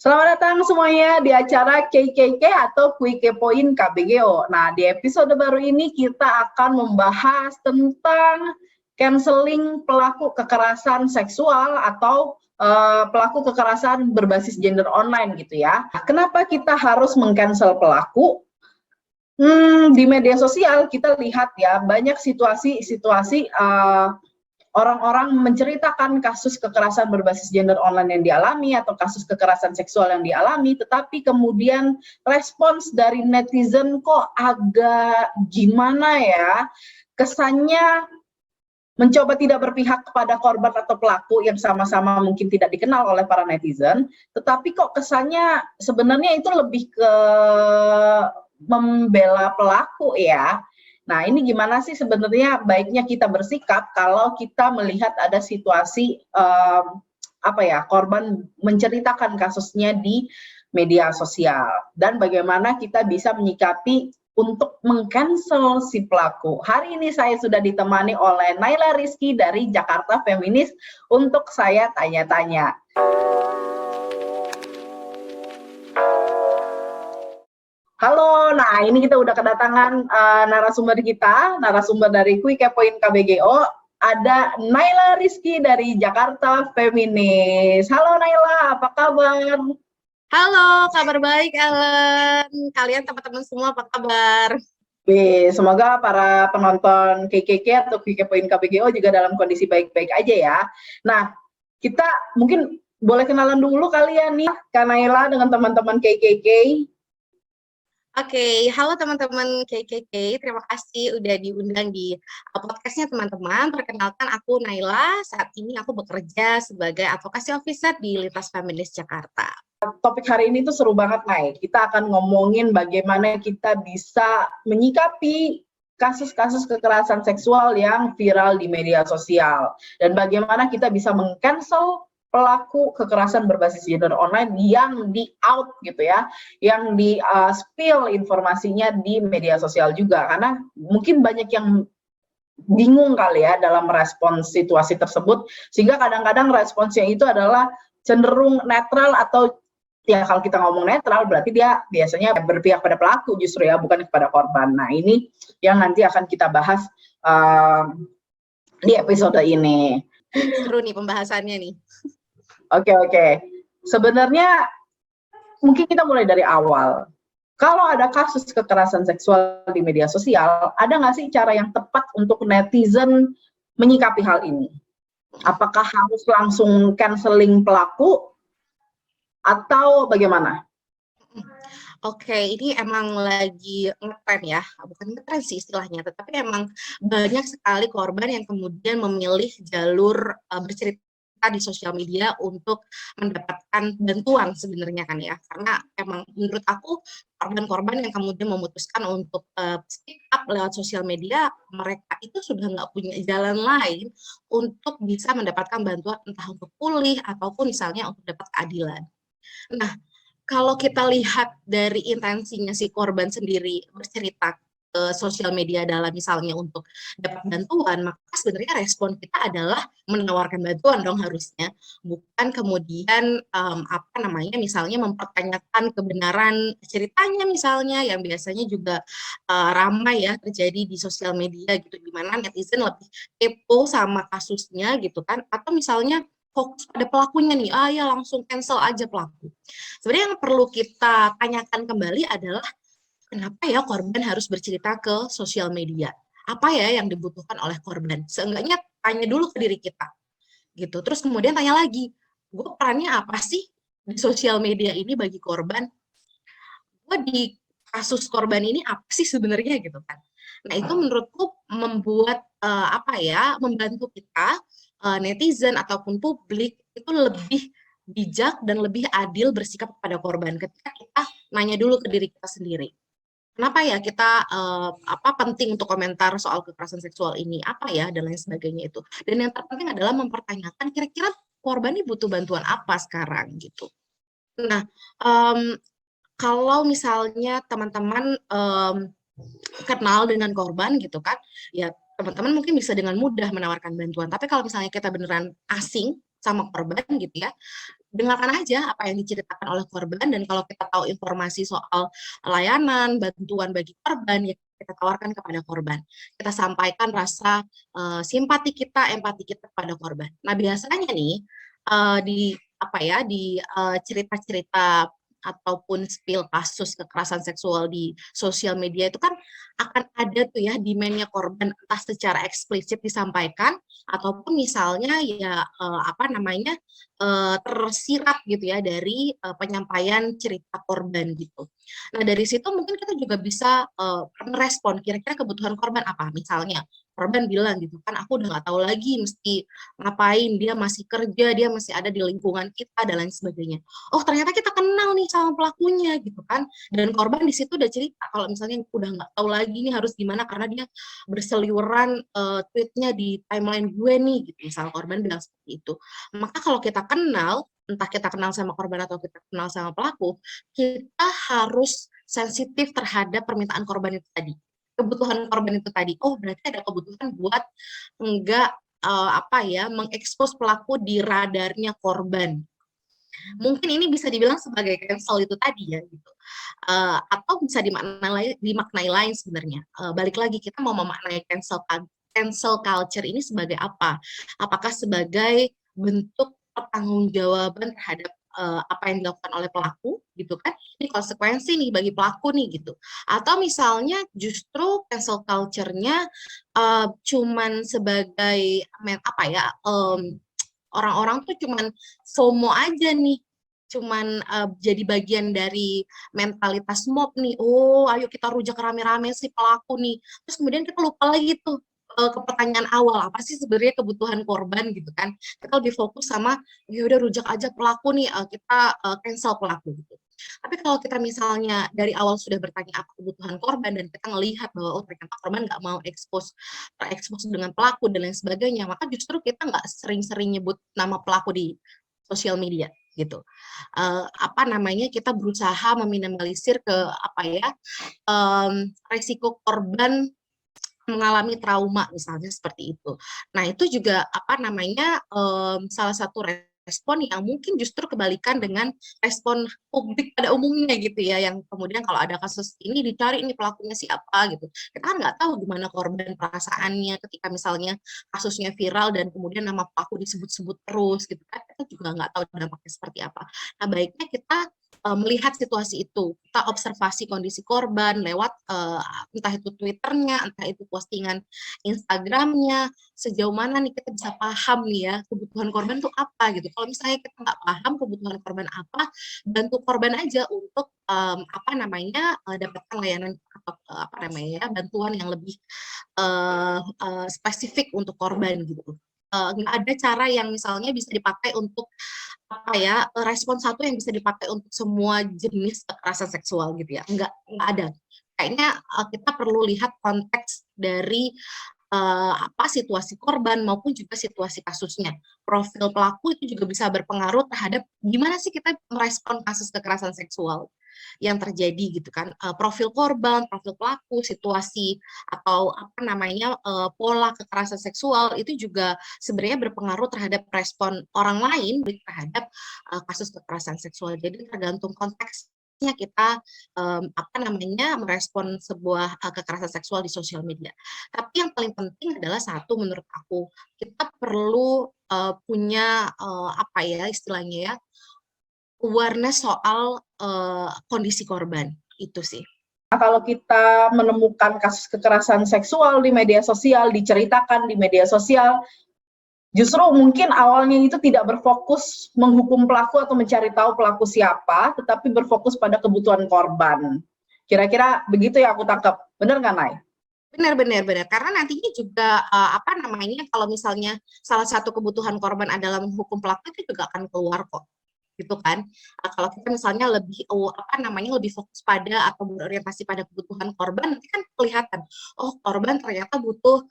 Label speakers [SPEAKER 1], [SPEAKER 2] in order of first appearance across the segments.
[SPEAKER 1] Selamat datang semuanya di acara KKK atau Kui Kepoin KBGO. Nah, di episode baru ini kita akan membahas tentang canceling pelaku kekerasan seksual atau pelaku kekerasan berbasis gender online gitu ya. Kenapa kita harus meng-cancel pelaku? Di media sosial kita lihat ya, banyak situasi-situasi orang-orang menceritakan kasus kekerasan berbasis gender online yang dialami atau kasus kekerasan seksual yang dialami, tetapi kemudian respons dari netizen kok agak gimana ya, kesannya mencoba tidak berpihak kepada korban atau pelaku yang sama-sama mungkin tidak dikenal oleh para netizen, tetapi kok kesannya sebenarnya itu lebih ke membela pelaku ya. Nah, ini gimana sih sebenarnya baiknya kita bersikap kalau kita melihat ada situasi korban menceritakan kasusnya di media sosial, dan bagaimana kita bisa menyikapi untuk meng-cancel si pelaku. Hari ini saya sudah ditemani oleh Naila Rizky dari Jakarta Feminis untuk saya tanya-tanya. Halo, nah ini kita udah kedatangan narasumber dari Kui Kepoin KBGO, ada Naila Rizky dari Jakarta Feminis. Halo Naila, apa kabar?
[SPEAKER 2] Halo, kabar baik Ellen. Kalian teman-teman semua apa kabar?
[SPEAKER 1] Semoga para penonton KKK atau Kui Kepoin KBGO juga dalam kondisi baik-baik aja ya. Nah, kita mungkin boleh kenalan dulu kalian nih, Kak Naila dengan teman-teman KKK.
[SPEAKER 2] Oke, halo teman-teman KKK, terima kasih udah diundang di podcastnya teman-teman. Perkenalkan aku Naila, saat ini aku bekerja sebagai advokasi officer di Lintas Feminis Jakarta.
[SPEAKER 1] Topik hari ini tuh seru banget, Nay. Kita akan ngomongin bagaimana kita bisa menyikapi kasus-kasus kekerasan seksual yang viral di media sosial, dan bagaimana kita bisa meng-cancel pelaku kekerasan berbasis gender online yang di-out gitu ya, yang di-spill informasinya di media sosial juga, karena mungkin banyak yang bingung kali ya dalam merespons situasi tersebut, sehingga kadang-kadang responsnya itu adalah cenderung netral, atau ya kalau kita ngomong netral berarti dia biasanya berpihak pada pelaku justru ya, bukan kepada korban. Nah, ini yang nanti akan kita bahas di episode ini.
[SPEAKER 2] Seru nih pembahasannya nih.
[SPEAKER 1] Oke. Sebenarnya mungkin kita mulai dari awal. Kalau ada kasus kekerasan seksual di media sosial, ada nggak sih cara yang tepat untuk netizen menyikapi hal ini? Apakah harus langsung canceling pelaku atau bagaimana?
[SPEAKER 2] Oke, ini emang lagi ngetren ya, bukan ngetren sih istilahnya, tetapi emang banyak sekali korban yang kemudian memilih jalur bercerita di sosial media untuk mendapatkan bantuan sebenarnya kan ya, karena emang menurut aku korban-korban yang kemudian memutuskan untuk speak up lewat sosial media, mereka itu sudah nggak punya jalan lain untuk bisa mendapatkan bantuan entah untuk pulih ataupun misalnya untuk dapat keadilan. Nah, kalau kita lihat dari intensinya si korban sendiri bercerita ke sosial media adalah misalnya untuk dapat bantuan, maka sebenarnya respon kita adalah menawarkan bantuan dong harusnya, bukan kemudian misalnya mempertanyakan kebenaran ceritanya misalnya yang biasanya juga ramai ya terjadi di sosial media gitu, di mana netizen lebih kepo sama kasusnya gitu kan, atau misalnya fokus pada pelakunya nih, ya langsung cancel aja pelaku. Sebenarnya yang perlu kita tanyakan kembali adalah kenapa ya korban harus bercerita ke sosial media? Apa ya yang dibutuhkan oleh korban? Seenggaknya tanya dulu ke diri kita, gitu. Terus kemudian tanya lagi, gue perannya apa sih di sosial media ini bagi korban? Gue di kasus korban ini apa sih sebenarnya gitu kan? Nah itu menurutku membuat membantu kita netizen ataupun publik itu lebih bijak dan lebih adil bersikap kepada korban ketika kita nanya dulu ke diri kita sendiri. Kenapa ya kita penting untuk komentar soal kekerasan seksual ini, apa ya dan lain sebagainya itu. Dan yang terpenting adalah mempertanyakan kira-kira korban ini butuh bantuan apa sekarang gitu. Nah, kalau misalnya teman-teman kenal dengan korban gitu kan, ya teman-teman mungkin bisa dengan mudah menawarkan bantuan. Tapi kalau misalnya kita beneran asing sama korban gitu ya, dengarkan aja apa yang diceritakan oleh korban, dan kalau kita tahu informasi soal layanan, bantuan bagi korban, ya kita tawarkan kepada korban. Kita sampaikan rasa simpati kita, empati kita kepada korban. Nah, biasanya nih di apa ya, di cerita-cerita ataupun spill kasus kekerasan seksual di sosial media itu kan akan ada tuh ya demand-nya korban, entah secara eksplisit disampaikan ataupun misalnya ya apa namanya tersirat gitu ya dari penyampaian cerita korban gitu. Nah, dari situ mungkin kita juga bisa merespon kira-kira kebutuhan korban apa. Misalnya korban bilang gitu kan, aku udah nggak tahu lagi mesti ngapain, dia masih kerja, dia masih ada di lingkungan kita dan lain sebagainya. Oh, ternyata kita kenal nih sama pelakunya gitu kan, dan korban di situ udah cerita kalau misalnya udah nggak tahu lagi nih harus gimana karena dia berseliweran tweetnya di timeline gue nih gitu, misal korban bilang seperti itu. Maka kalau kita kenal, entah kita kenal sama korban atau kita kenal sama pelaku, kita harus sensitif terhadap permintaan korban itu tadi, kebutuhan korban itu tadi. Oh, berarti ada kebutuhan buat enggak apa ya, mengekspos pelaku di radarnya korban. Mungkin ini bisa dibilang sebagai cancel itu tadi ya gitu. Atau bisa dimaknai lain sebenarnya. Balik lagi, kita mau memaknai cancel culture ini sebagai apa? Apakah sebagai bentuk pertanggungjawaban terhadap apa yang dilakukan oleh pelaku gitu kan? Ini konsekuensi nih bagi pelaku nih gitu. Atau misalnya justru cancel culture-nya cuman sebagai apa ya, orang-orang tuh cuman FOMO aja nih, cuman jadi bagian dari mentalitas mob nih. Oh, ayo kita rujak rame-rame si pelaku nih. Terus kemudian kita lupa lagi tuh ke pertanyaan awal, apa sih sebenarnya kebutuhan korban gitu kan. Kita lebih fokus sama, ya udah rujak aja pelaku nih, kita cancel pelaku gitu. Tapi kalau kita misalnya dari awal sudah bertanya apa kebutuhan korban dan kita ngelihat bahwa oh ternyata korban nggak mau terekspos dengan pelaku dan lain sebagainya, maka justru kita nggak sering-sering nyebut nama pelaku di sosial media gitu. Apa namanya, kita berusaha meminimalisir ke apa ya, resiko korban mengalami trauma misalnya seperti itu. Nah, itu juga apa namanya, salah satu respon yang mungkin justru kebalikan dengan respon publik pada umumnya gitu ya, yang kemudian kalau ada kasus ini dicari ini pelakunya siapa gitu. Kita kan nggak tahu gimana korban perasaannya ketika misalnya kasusnya viral dan kemudian nama pelaku disebut-sebut terus gitu kan, kita juga nggak tahu dampaknya seperti apa. Nah, baiknya kita melihat situasi itu, kita observasi kondisi korban lewat entah itu Twitternya, entah itu postingan Instagramnya, sejauh mana nih kita bisa paham nih ya kebutuhan korban tuh apa gitu. Kalau misalnya kita nggak paham kebutuhan korban apa, bantu korban aja untuk apa namanya dapatkan layanan atau apa namanya ya, bantuan yang lebih spesifik untuk korban gitu. Nggak ada cara yang misalnya bisa dipakai untuk apa ya, respon satu yang bisa dipakai untuk semua jenis kekerasan seksual gitu ya, nggak ada. Kayaknya kita perlu lihat konteks dari apa situasi korban maupun juga situasi kasusnya. Profil pelaku itu juga bisa berpengaruh terhadap gimana sih kita merespon kasus kekerasan seksual yang terjadi gitu kan. Profil korban, profil pelaku, situasi atau apa namanya pola kekerasan seksual itu juga sebenarnya berpengaruh terhadap respon orang lain terhadap kasus kekerasan seksual. Jadi tergantung konteksnya kita apa namanya merespon sebuah kekerasan seksual di sosial media. Tapi yang paling penting adalah satu menurut aku, kita perlu punya apa ya istilahnya ya, awareness soal kondisi korban, itu sih.
[SPEAKER 1] Kalau kita menemukan kasus kekerasan seksual di media sosial, diceritakan di media sosial, justru mungkin awalnya itu tidak berfokus menghukum pelaku atau mencari tahu pelaku siapa, tetapi berfokus pada kebutuhan korban. Kira-kira begitu ya aku tangkap, benar nggak, Nay?
[SPEAKER 2] Benar. Karena nantinya juga apa namanya, kalau misalnya salah satu kebutuhan korban adalah menghukum pelaku, itu juga akan keluar kok, gitu kan. Kalau kita misalnya lebih apa namanya lebih fokus pada atau berorientasi pada kebutuhan korban, nanti kan kelihatan, oh korban ternyata butuh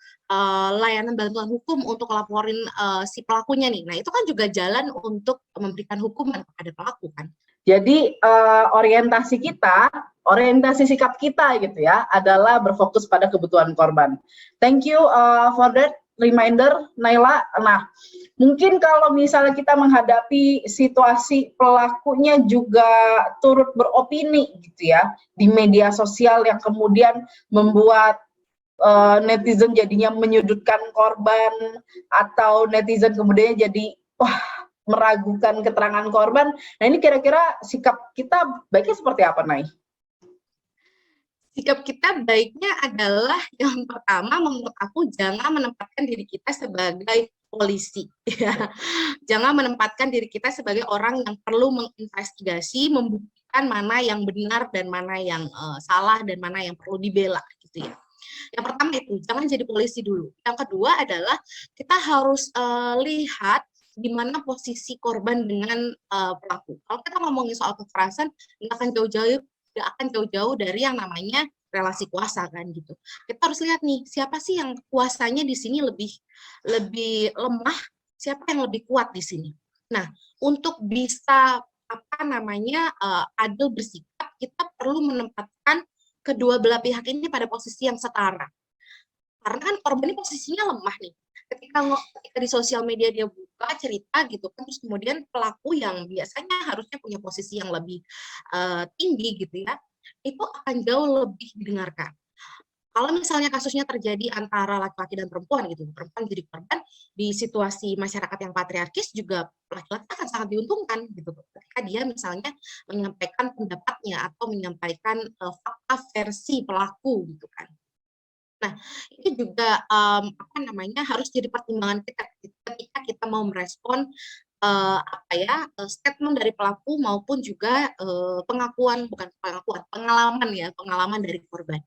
[SPEAKER 2] layanan bantuan hukum untuk laporin si pelakunya nih. Nah, itu kan juga jalan untuk memberikan hukuman kepada pelaku kan.
[SPEAKER 1] Jadi orientasi sikap kita gitu ya adalah berfokus pada kebutuhan korban. Thank you for that reminder, Naila. Nah, Mungkin kalau misalnya kita menghadapi situasi pelakunya juga turut beropini gitu ya di media sosial yang kemudian membuat netizen jadinya menyudutkan korban, atau netizen kemudian jadi wah meragukan keterangan korban. Nah ini kira-kira sikap kita baiknya seperti apa, Nay?
[SPEAKER 2] Sikap kita baiknya adalah yang pertama menurut aku jangan menempatkan diri kita sebagai polisi, ya. Jangan menempatkan diri kita sebagai orang yang perlu menginvestigasi, membuktikan mana yang benar dan mana yang salah dan mana yang perlu dibela, gitu ya. Yang pertama itu jangan jadi polisi dulu. Yang kedua adalah kita harus lihat di mana posisi korban dengan pelaku. Kalau kita ngomongin soal kekerasan, nggak akan jauh-jauh dari yang namanya relasi kuasa kan gitu. Kita harus lihat nih siapa sih yang kuasanya di sini lebih lemah, siapa yang lebih kuat di sini. Nah, untuk bisa apa namanya adil bersikap, kita perlu menempatkan kedua belah pihak ini pada posisi yang setara. Karena kan korban ini posisinya lemah nih. Ketika di sosial media dia buka cerita gitu kan, terus kemudian pelaku yang biasanya harusnya punya posisi yang lebih tinggi gitu ya, itu akan jauh lebih didengarkan. Kalau misalnya kasusnya terjadi antara laki-laki dan perempuan gitu, perempuan jadi korban di situasi masyarakat yang patriarkis juga laki-laki akan sangat diuntungkan gitu. Ketika dia misalnya menyampaikan pendapatnya atau menyampaikan fakta versi pelaku gitu kan. Nah, itu juga apa namanya harus jadi pertimbangan kita ketika kita mau merespon statement dari pelaku maupun juga pengalaman ya, pengalaman dari korban.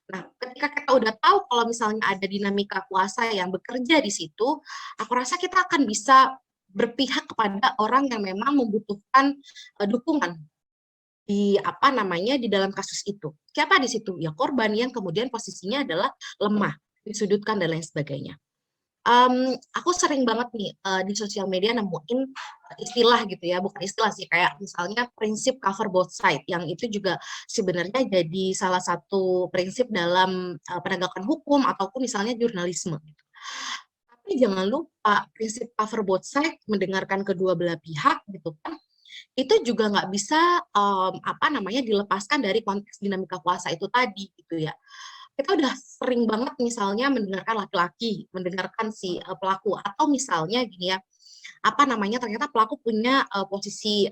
[SPEAKER 2] Nah, ketika kita udah tahu kalau misalnya ada dinamika kuasa yang bekerja di situ, aku rasa kita akan bisa berpihak kepada orang yang memang membutuhkan dukungan di dalam kasus itu. Siapa di situ? Ya korban yang kemudian posisinya adalah lemah, disudutkan dan lain sebagainya. Aku sering banget nih di sosial media nemuin istilah gitu ya, bukan istilah sih, kayak misalnya prinsip cover both side, yang itu juga sebenarnya jadi salah satu prinsip dalam penegakan hukum ataupun misalnya jurnalisme. Tapi jangan lupa prinsip cover both side, mendengarkan kedua belah pihak gitu kan, itu juga nggak bisa dilepaskan dari konteks dinamika kuasa itu tadi gitu ya. Kita udah sering banget misalnya mendengarkan laki-laki, mendengarkan si pelaku, atau misalnya gini ya, ternyata pelaku punya posisi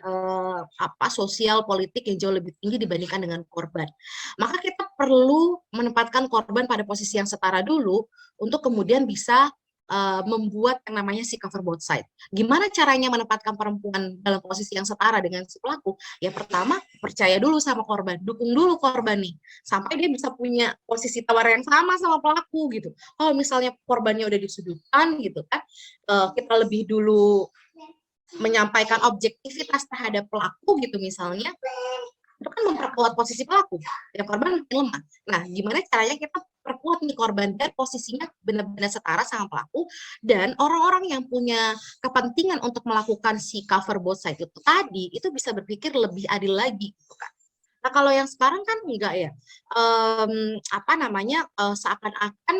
[SPEAKER 2] sosial politik yang jauh lebih tinggi dibandingkan dengan korban. Maka kita perlu menempatkan korban pada posisi yang setara dulu untuk kemudian bisa membuat yang namanya si cover both side. Gimana caranya menempatkan perempuan dalam posisi yang setara dengan si pelaku? Ya pertama, percaya dulu sama korban, dukung dulu korban nih, sampai dia bisa punya posisi tawar yang sama pelaku gitu. Kalau misalnya korbannya udah disudutkan gitu kan, kita lebih dulu menyampaikan objektivitas terhadap pelaku gitu misalnya, itu kan memperkuat posisi pelaku, ya korban makin lemah. Nah, gimana caranya kita perkuat nih korban dan posisinya benar-benar setara sama pelaku, dan orang-orang yang punya kepentingan untuk melakukan si cover both side itu tadi, itu bisa berpikir lebih adil lagi gitu kan. Nah, kalau yang sekarang kan enggak ya, seakan-akan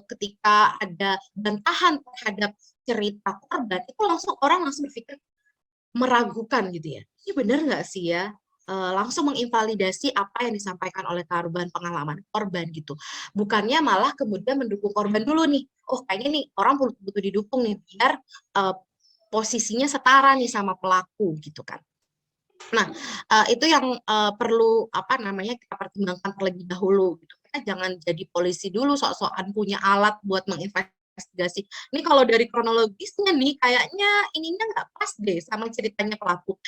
[SPEAKER 2] ketika ada bantahan terhadap cerita korban, itu orang langsung berpikir meragukan gitu ya. Ini benar nggak sih ya? Langsung menginvalidasi apa yang disampaikan oleh korban, pengalaman korban gitu. Bukannya malah kemudian mendukung korban dulu nih. Oh, kayaknya nih orang butuh didukung nih biar posisinya setara nih sama pelaku gitu kan. Nah, itu yang perlu kita pertimbangkan terlebih dahulu gitu. Kita jangan jadi polisi dulu sok-sokan punya alat buat menginvestigasi. Ini kalau dari kronologisnya nih kayaknya ininya nggak pas deh sama ceritanya pelaku.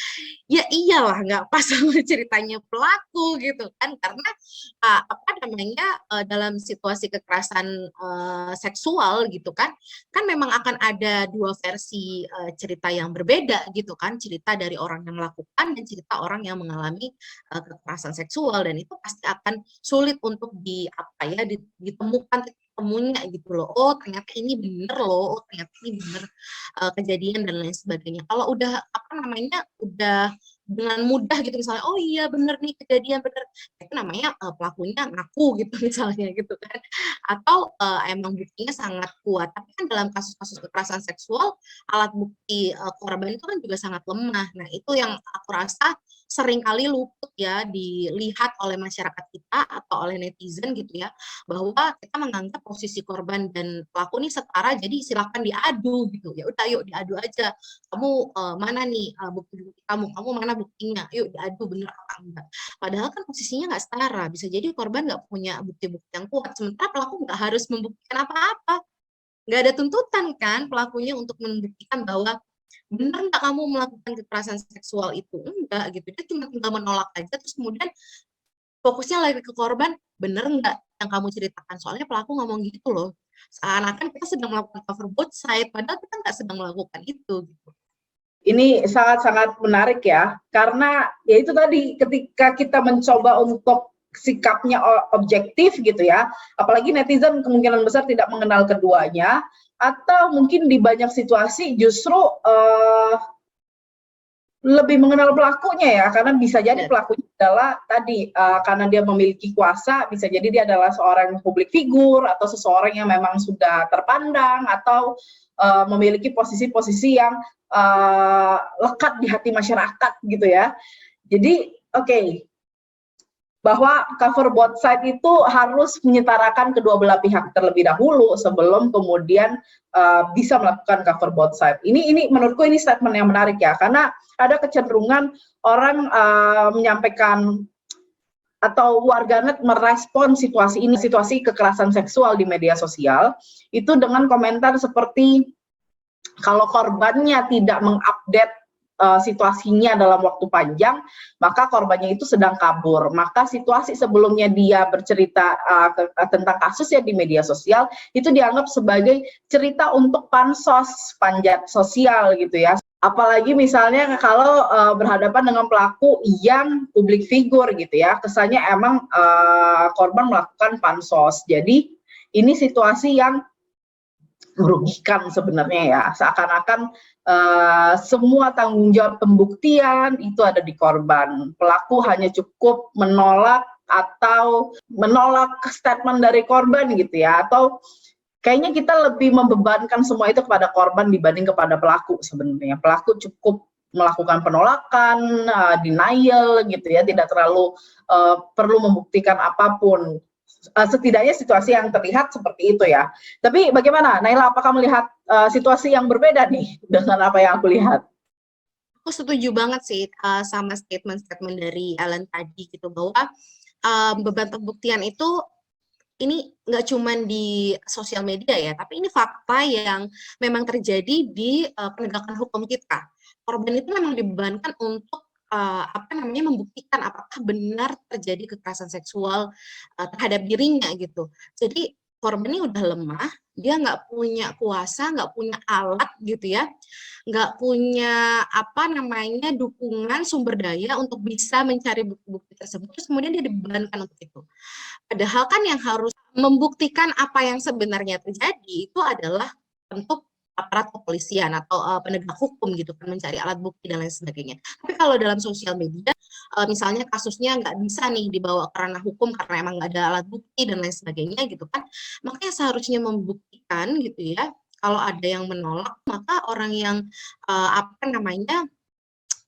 [SPEAKER 2] Ya iyalah nggak pas sama ceritanya pelaku gitu kan, karena dalam situasi kekerasan seksual gitu kan memang akan ada dua versi cerita yang berbeda gitu kan, cerita dari orang yang melakukan dan cerita orang yang mengalami kekerasan seksual, dan itu pasti akan sulit untuk ditemukan ketemunya gitu loh. Oh ternyata ini bener loh, oh ternyata ini bener kejadian dan lain sebagainya. Kalau udah apa namanya udah dengan mudah gitu misalnya, oh iya bener nih kejadian bener, itu namanya pelakunya ngaku gitu misalnya gitu kan, atau emang buktinya sangat kuat. Tapi kan dalam kasus-kasus kekerasan seksual alat bukti korban itu kan juga sangat lemah. Nah itu yang aku rasa seringkali luput ya dilihat oleh masyarakat kita atau oleh netizen gitu ya, bahwa kita menganggap posisi korban dan pelaku ini setara, jadi silakan diadu gitu. Ya udah yuk diadu aja. Kamu mana nih bukti-bukti kamu mana buktinya? Yuk diadu bener apa enggak. Padahal kan posisinya nggak setara. Bisa jadi korban nggak punya bukti-bukti yang kuat, sementara pelaku nggak harus membuktikan apa-apa. Nggak ada tuntutan kan pelakunya untuk membuktikan bahwa benar nggak kamu melakukan kekerasan seksual itu, enggak gitu, dia cuma tinggal menolak aja, terus kemudian fokusnya lagi ke korban, bener nggak yang kamu ceritakan, soalnya pelaku ngomong gitu loh, seakan-akan kita sedang melakukan cover both side, padahal kita nggak sedang melakukan itu gitu.
[SPEAKER 1] Ini sangat-sangat menarik ya, karena ya itu tadi ketika kita mencoba untuk sikapnya objektif gitu ya, apalagi netizen kemungkinan besar tidak mengenal keduanya, atau mungkin di banyak situasi justru lebih mengenal pelakunya ya, karena bisa jadi pelakunya adalah tadi karena dia memiliki kuasa, bisa jadi dia adalah seorang publik figur atau seseorang yang memang sudah terpandang atau memiliki posisi-posisi yang lekat di hati masyarakat gitu ya. Jadi bahwa cover both side itu harus menyetarakan kedua belah pihak terlebih dahulu sebelum kemudian bisa melakukan cover both side. Ini menurutku ini statement yang menarik ya, karena ada kecenderungan orang menyampaikan atau warganet merespon situasi ini, situasi kekerasan seksual di media sosial itu dengan komentar seperti kalau korbannya tidak mengupdate situasinya dalam waktu panjang, maka korbannya itu sedang kabur. Maka situasi sebelumnya dia bercerita tentang kasusnya di media sosial, itu dianggap sebagai cerita untuk pansos, panjat sosial gitu ya. Apalagi misalnya kalau berhadapan dengan pelaku yang publik figur gitu ya, kesannya emang korban melakukan pansos. Jadi ini situasi yang merugikan sebenarnya ya, seakan-akan semua tanggung jawab pembuktian itu ada di korban. Pelaku hanya cukup menolak atau menolak statement dari korban gitu ya, atau kayaknya kita lebih membebankan semua itu kepada korban dibanding kepada pelaku sebenarnya. Pelaku cukup melakukan penolakan, denial gitu ya, tidak terlalu perlu membuktikan apapun. Setidaknya situasi yang terlihat seperti itu ya. Tapi bagaimana, Naila? Apakah melihat situasi yang berbeda nih dengan apa yang aku lihat?
[SPEAKER 2] Aku setuju banget sih sama statement-statement dari Ellen tadi gitu, bahwa beban pembuktian itu ini nggak cuma di sosial media ya, tapi ini fakta yang memang terjadi di penegakan hukum kita. Korban itu memang dibebankan untuk apa namanya membuktikan apakah benar terjadi kekerasan seksual terhadap dirinya gitu. Jadi korban ini udah lemah, dia nggak punya kuasa, nggak punya alat gitu ya, nggak punya apa namanya dukungan sumber daya untuk bisa mencari bukti-bukti tersebut. Terus kemudian dia dibebankan untuk itu. Padahal kan yang harus membuktikan apa yang sebenarnya terjadi itu adalah bentuk aparat kepolisian atau penegak hukum gitu kan, mencari alat bukti dan lain sebagainya. Tapi kalau dalam sosial media, misalnya kasusnya nggak bisa nih dibawa ke ranah hukum karena emang nggak ada alat bukti dan lain sebagainya gitu kan, makanya seharusnya membuktikan gitu ya. Kalau ada yang menolak, maka orang yang apa namanya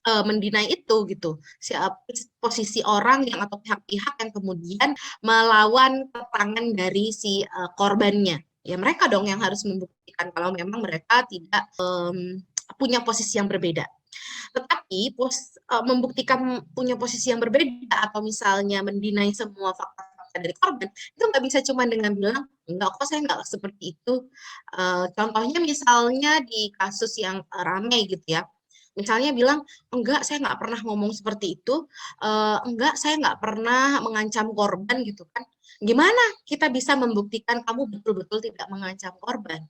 [SPEAKER 2] mendinai itu gitu, posisi orang yang atau pihak-pihak yang kemudian melawan keterangan dari si korbannya, ya mereka dong yang harus membuktikan kalau memang mereka tidak punya posisi yang berbeda. Tetapi membuktikan punya posisi yang berbeda atau misalnya mendinai semua fakta dari korban, itu nggak bisa cuma dengan bilang enggak kok saya nggak seperti itu. Contohnya misalnya di kasus yang ramai gitu ya, misalnya bilang, enggak saya nggak pernah ngomong seperti itu, enggak saya nggak pernah mengancam korban gitu kan. Gimana kita bisa membuktikan kamu betul-betul tidak mengancam korban?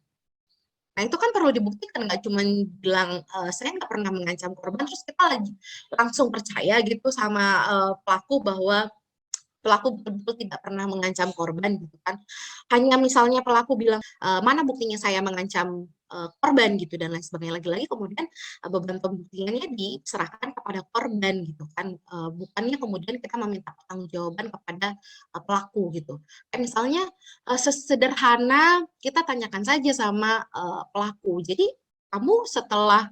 [SPEAKER 2] Nah itu kan perlu dibuktikan, nggak cuma bilang saya nggak pernah mengancam korban, terus kita lagi langsung percaya gitu sama pelaku bahwa pelaku betul-betul tidak pernah mengancam korban gitu kan. Hanya misalnya pelaku bilang, "Mana buktinya saya mengancam, korban?" Gitu dan lain sebagainya. Lagi-lagi kemudian, beban pembuktiannya diserahkan kepada korban gitu kan, bukannya kemudian kita meminta pertanggungjawaban kepada, pelaku gitu. Kayak misalnya, sesederhana kita tanyakan saja sama, pelaku, "Jadi kamu setelah,"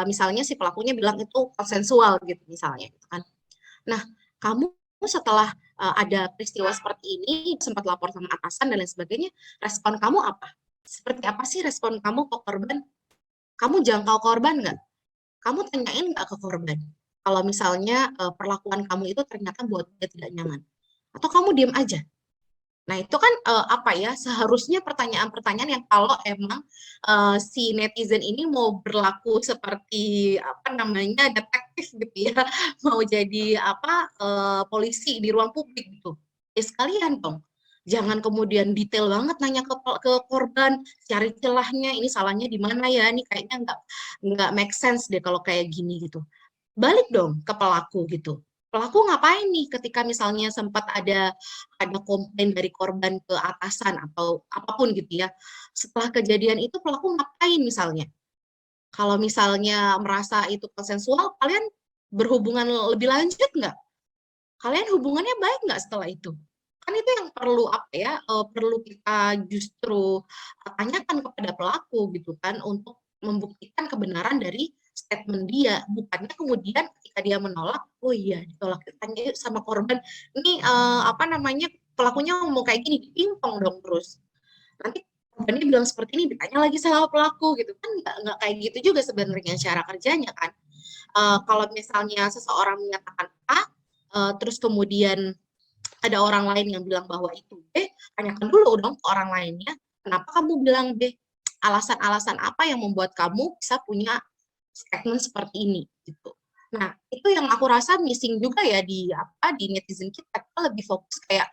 [SPEAKER 2] misalnya si pelakunya bilang itu konsensual gitu misalnya gitu kan. Nah, kamu setelah, ada peristiwa seperti ini, sempat lapor sama atasan dan lain sebagainya, respon kamu apa? Seperti apa sih respon kamu ke korban? Kamu jangkau korban nggak? Kamu tanyain nggak ke korban? Kalau misalnya, perlakuan kamu itu ternyata buat dia tidak nyaman? Atau kamu diam aja? Nah, itu kan, apa ya, seharusnya pertanyaan-pertanyaan yang kalau emang, si netizen ini mau berlaku seperti, apa namanya, detektif gitu ya, mau jadi apa, polisi di ruang publik gitu. Ya sekalian dong, jangan kemudian detail banget nanya ke korban, cari celahnya, ini salahnya di mana ya, ini kayaknya nggak make sense deh kalau kayak gini gitu. Balik dong ke pelaku gitu. Pelaku ngapain nih ketika misalnya sempat ada komplain dari korban ke atasan atau apapun gitu ya. Setelah kejadian itu pelaku ngapain misalnya? Kalau misalnya merasa itu konsensual, kalian berhubungan lebih lanjut nggak? Kalian hubungannya baik nggak setelah itu? Kan itu yang perlu apa ya, perlu kita justru, tanyakan kepada pelaku gitu kan, untuk membuktikan kebenaran dari statement dia, bukannya kemudian ketika dia menolak, "Oh iya ditolak, tanya yuk sama korban, ini, apa namanya, pelakunya ngomong kayak gini," dipingpong dong terus. Nanti korbannya bilang seperti ini, ditanya lagi sama pelaku gitu, kan nggak kayak gitu juga sebenarnya cara kerjanya kan. Kalau misalnya seseorang menyatakan A, terus kemudian ada orang lain yang bilang bahwa itu B, tanyakan dulu dong ke orang lainnya, kenapa kamu bilang B? Alasan-alasan apa yang membuat kamu bisa punya statement seperti ini gitu. Nah, itu yang aku rasa missing juga ya di apa di netizen kita. Kita lebih fokus kayak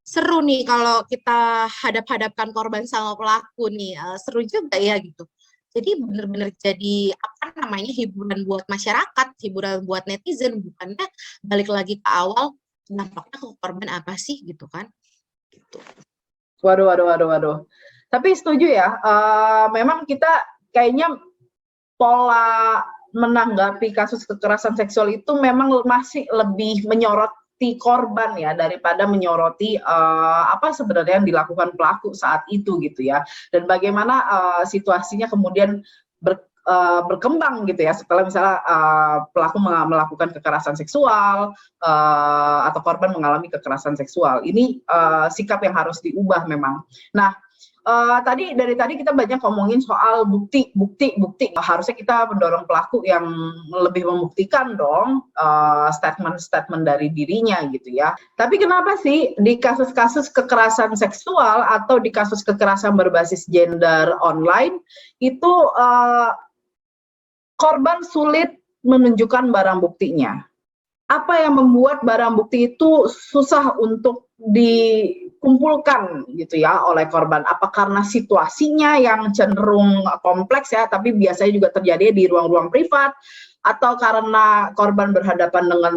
[SPEAKER 2] seru nih kalau kita hadap-hadapkan korban sama pelaku nih, seru juga ya gitu. Jadi benar-benar jadi apa namanya hiburan buat masyarakat, hiburan buat netizen, bukannya balik lagi ke awal dampaknya ke korban apa sih gitu kan? Gitu.
[SPEAKER 1] Waduh, waduh, waduh, waduh. Tapi setuju ya, memang kita kayaknya pola menanggapi kasus kekerasan seksual itu memang masih lebih menyoroti korban ya daripada menyoroti apa sebenarnya yang dilakukan pelaku saat itu gitu ya. Dan bagaimana situasinya kemudian berkembang gitu ya setelah misalnya pelaku melakukan kekerasan seksual atau korban mengalami kekerasan seksual. Ini sikap yang harus diubah memang. Nah, dari tadi kita banyak ngomongin soal bukti. Harusnya kita mendorong pelaku yang lebih membuktikan dong statement-statement dari dirinya gitu ya. Tapi kenapa sih di kasus-kasus kekerasan seksual atau di kasus kekerasan berbasis gender online itu korban sulit menunjukkan barang buktinya? Apa yang membuat barang bukti itu susah untuk dikumpulkan gitu ya oleh korban? Apa karena situasinya yang cenderung kompleks ya, tapi biasanya juga terjadi di ruang-ruang privat, atau karena korban berhadapan dengan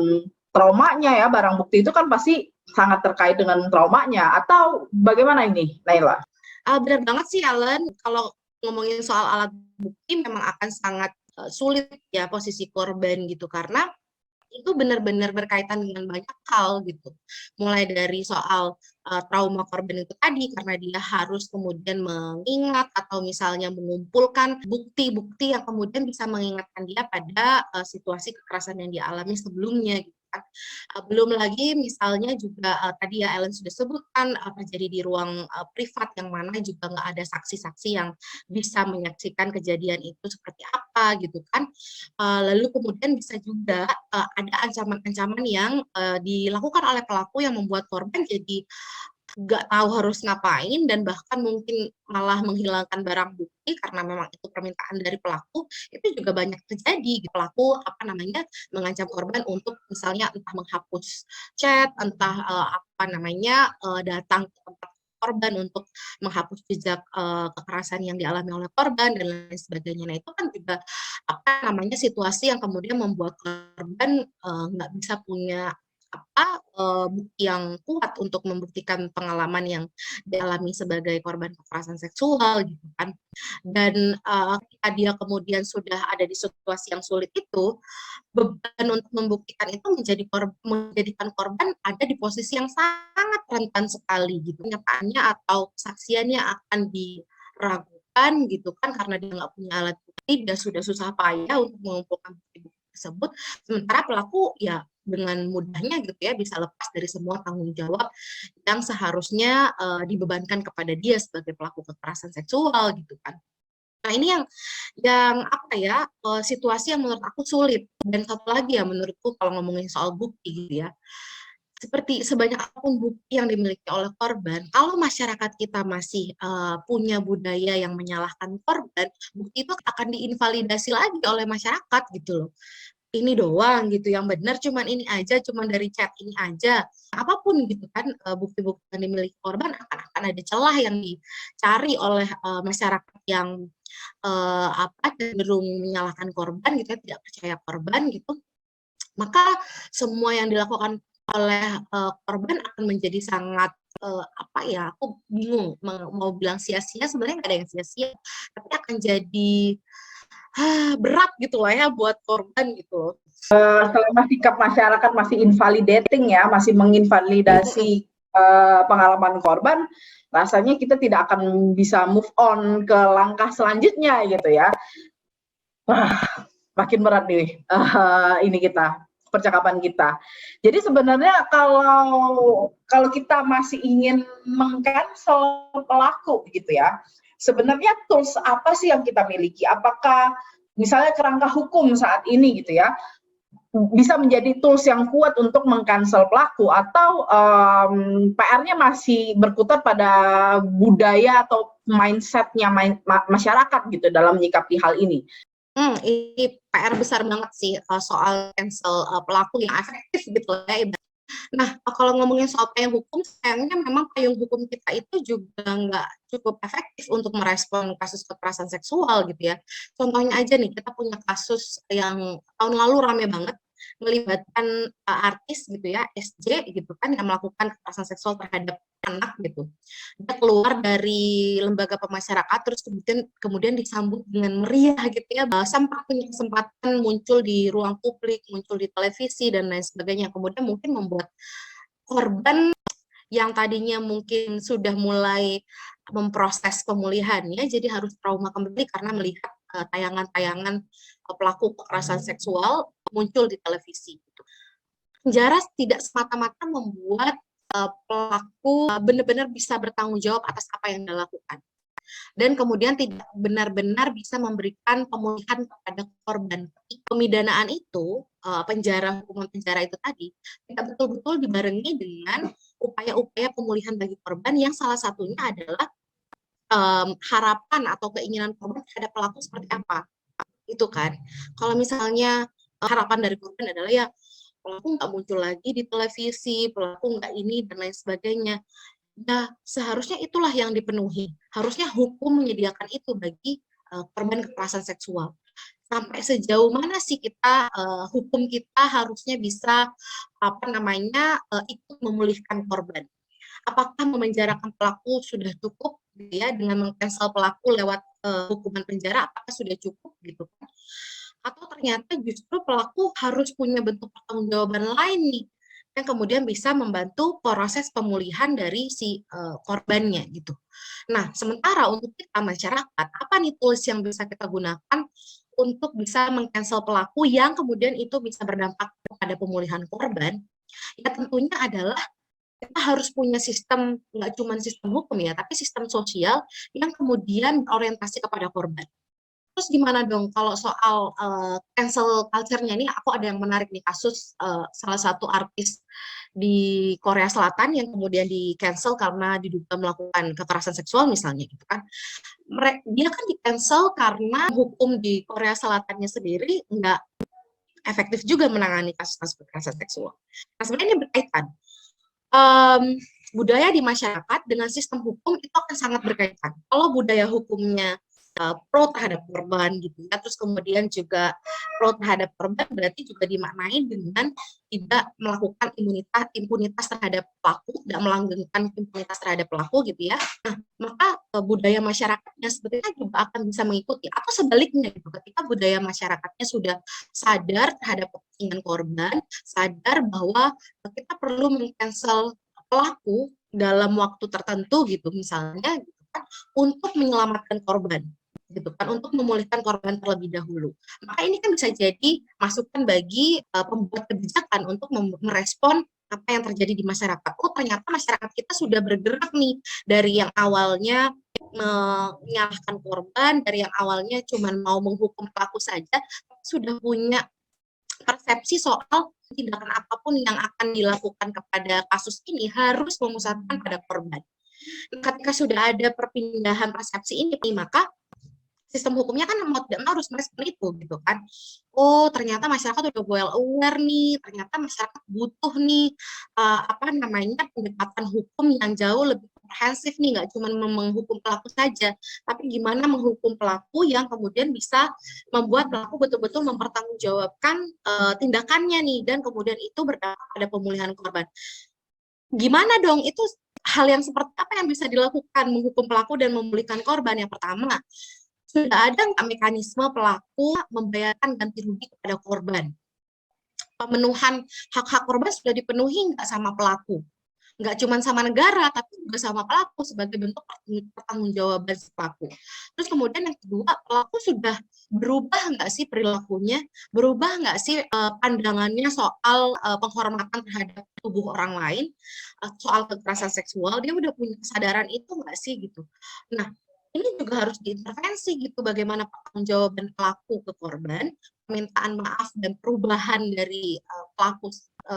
[SPEAKER 1] traumanya ya, barang bukti itu kan pasti sangat terkait dengan traumanya, atau bagaimana ini, Naila?
[SPEAKER 2] Benar banget sih Alan, kalau ngomongin soal alat bukti memang akan sangat sulit ya posisi korban gitu karena itu benar-benar berkaitan dengan banyak hal gitu. Mulai dari soal trauma korban itu tadi karena dia harus kemudian mengingat atau misalnya mengumpulkan bukti-bukti yang kemudian bisa mengingatkan dia pada situasi kekerasan yang dialami sebelumnya gitu kan. Belum lagi misalnya juga tadi ya Ellen sudah sebutkan terjadi di ruang privat yang mana juga nggak ada saksi-saksi yang bisa menyaksikan kejadian itu seperti apa gitu kan. Lalu kemudian bisa juga ada ancaman-ancaman yang dilakukan oleh pelaku yang membuat korban jadi nggak tahu harus ngapain dan bahkan mungkin malah menghilangkan barang bukti karena memang itu permintaan dari pelaku, itu juga banyak terjadi. Pelaku apa namanya mengancam korban untuk misalnya entah menghapus chat, entah apa namanya datang ke tempat korban untuk menghapus jejak kekerasan yang dialami oleh korban dan lain sebagainya. Nah itu kan juga apa namanya situasi yang kemudian membuat korban nggak bisa punya apa bukti yang kuat untuk membuktikan pengalaman yang dialami sebagai korban kekerasan seksual gitu kan. Dan ketika dia kemudian sudah ada di situasi yang sulit itu, beban untuk membuktikan itu menjadikan korban ada di posisi yang sangat rentan sekali gitu. Kenyataannya atau kesaksiannya akan diragukan gitu kan, karena dia nggak punya alat bukti, dia sudah susah payah untuk mengumpulkan bukti-bukti tersebut, sementara pelaku ya dengan mudahnya gitu ya bisa lepas dari semua tanggung jawab yang seharusnya dibebankan kepada dia sebagai pelaku kekerasan seksual gitu kan. Nah, ini yang apa ya, situasi yang menurut aku sulit. Dan satu lagi ya menurutku kalau ngomongin soal bukti gitu ya, seperti sebanyak apapun bukti yang dimiliki oleh korban, kalau masyarakat kita masih punya budaya yang menyalahkan korban, bukti itu akan diinvalidasi lagi oleh masyarakat gitu loh. Ini doang gitu, yang benar cuman ini aja, cuman dari chat ini aja. Apapun gitu kan, bukti-bukti yang dimiliki korban akan ada celah yang dicari oleh masyarakat yang cenderung menyalahkan korban gitu ya, tidak percaya korban gitu. Maka semua yang dilakukan oleh korban akan menjadi sangat apa ya, aku bingung mau bilang sia-sia, sebenarnya nggak ada yang sia-sia, tapi akan jadi berat gitu lah ya buat korban gitu.
[SPEAKER 1] Selama sikap masyarakat masih invalidating ya, masih menginvalidasi pengalaman korban, rasanya kita tidak akan bisa move on ke langkah selanjutnya gitu ya. Makin berat nih ini percakapan kita. Jadi sebenarnya kalau kita masih ingin meng-cancel pelaku gitu ya, sebenarnya tools apa sih yang kita miliki? Apakah misalnya kerangka hukum saat ini gitu ya, bisa menjadi tools yang kuat untuk meng-cancel pelaku, atau PR-nya masih berkutat pada budaya atau mindset-nya masyarakat gitu dalam menyikapi hal ini?
[SPEAKER 2] Ini PR besar banget sih soal cancel pelaku yang efektif gitu ya. Nah, kalau ngomongin soal payung hukum, sayangnya memang payung hukum kita itu juga nggak cukup efektif untuk merespon kasus kekerasan seksual gitu ya. Contohnya aja nih, kita punya kasus yang tahun lalu rame banget, melibatkan artis gitu ya, SJ gitu kan, yang melakukan kekerasan seksual terhadap anak gitu. Dia keluar dari lembaga pemasyarakatan, terus kemudian disambut dengan meriah gitu ya, sampai punya kesempatan muncul di ruang publik, muncul di televisi dan lain sebagainya. Kemudian mungkin membuat korban yang tadinya mungkin sudah mulai memproses pemulihannya jadi harus trauma kembali karena melihat tayangan-tayangan pelaku kekerasan seksual muncul di televisi. Penjara tidak semata-mata membuat pelaku benar-benar bisa bertanggung jawab atas apa yang dilakukan, dan kemudian tidak benar-benar bisa memberikan pemulihan kepada korban. Pemidanaan itu, hukuman penjara itu tadi, tidak betul-betul dibarengi dengan upaya-upaya pemulihan bagi korban yang salah satunya adalah harapan atau keinginan korban terhadap pelaku seperti apa. Itu kan. Kalau misalnya harapan dari korban adalah ya pelaku nggak muncul lagi di televisi, pelaku nggak ini dan lain sebagainya. Nah, seharusnya itulah yang dipenuhi. Harusnya hukum menyediakan itu bagi korban kekerasan seksual. Sampai sejauh mana sih kita hukum kita harusnya bisa ikut memulihkan korban. Apakah memenjarakan pelaku sudah cukup gitu ya, dengan meng-cancel pelaku lewat hukuman penjara, apakah sudah cukup gitu kan? Atau ternyata justru pelaku harus punya bentuk pertanggungjawaban lain nih yang kemudian bisa membantu proses pemulihan dari si korbannya gitu. Nah, sementara untuk kita masyarakat, apa nih tools yang bisa kita gunakan untuk bisa meng-cancel pelaku yang kemudian itu bisa berdampak pada pemulihan korban? Ya tentunya adalah kita harus punya sistem, nggak cuma sistem hukum ya, tapi sistem sosial yang kemudian orientasi kepada korban. Terus gimana dong kalau soal cancel culture-nya ini, aku ada yang menarik nih, kasus salah satu artis di Korea Selatan yang kemudian di-cancel karena diduga melakukan kekerasan seksual misalnya gitu kan. Dia kan di-cancel karena hukum di Korea Selatannya sendiri nggak efektif juga menangani kasus-kasus kekerasan seksual. Nah, sebenarnya ini berkaitan. Budaya di masyarakat dengan sistem hukum itu akan sangat berkaitan. Kalau budaya hukumnya pro terhadap korban gitu ya. Terus kemudian juga pro terhadap korban berarti juga dimaknai dengan tidak melakukan impunitas terhadap pelaku, tidak melanggengkan impunitas terhadap pelaku gitu ya. Nah, maka budaya masyarakatnya sebetulnya juga akan bisa mengikuti, atau sebaliknya gitu, ketika budaya masyarakatnya sudah sadar terhadap kepentingan korban, sadar bahwa kita perlu meng-cancel pelaku dalam waktu tertentu gitu misalnya gitu kan, untuk menyelamatkan korban gitu kan, untuk memulihkan korban terlebih dahulu. Maka ini kan bisa jadi masukan bagi pembuat kebijakan untuk merespon apa yang terjadi di masyarakat. Oh, ternyata masyarakat kita sudah bergerak nih dari yang awalnya menyalahkan korban, dari yang awalnya cuma mau menghukum pelaku saja, sudah punya persepsi soal tindakan apapun yang akan dilakukan kepada kasus ini harus memusatkan pada korban. Ketika sudah ada perpindahan persepsi ini, maka sistem hukumnya kan mau tidak mau harus merespon itu gitu kan. Oh, ternyata masyarakat udah well aware nih, ternyata masyarakat butuh nih apa namanya pendekatan hukum yang jauh lebih komprehensif nih, nggak cuma menghukum pelaku saja, tapi gimana menghukum pelaku yang kemudian bisa membuat pelaku betul-betul mempertanggungjawabkan tindakannya nih, dan kemudian itu berdampak pada pemulihan korban. Gimana dong itu hal yang seperti apa yang bisa dilakukan menghukum pelaku dan memulihkan korban? Yang pertama, sudah ada nggak mekanisme pelaku membayarkan ganti rugi kepada korban? Pemenuhan hak-hak korban sudah dipenuhi nggak sama pelaku? Nggak cuma sama negara, tapi juga sama pelaku sebagai bentuk pertanggungjawaban si pelaku. Terus kemudian yang kedua, pelaku sudah berubah nggak sih perilakunya? Berubah nggak sih pandangannya soal penghormatan terhadap tubuh orang lain, soal kekerasan seksual? Dia udah punya kesadaran itu nggak sih gitu? Nah, ini juga harus diintervensi gitu, bagaimana pertanggungjawaban pelaku ke korban, permintaan maaf dan perubahan dari pelaku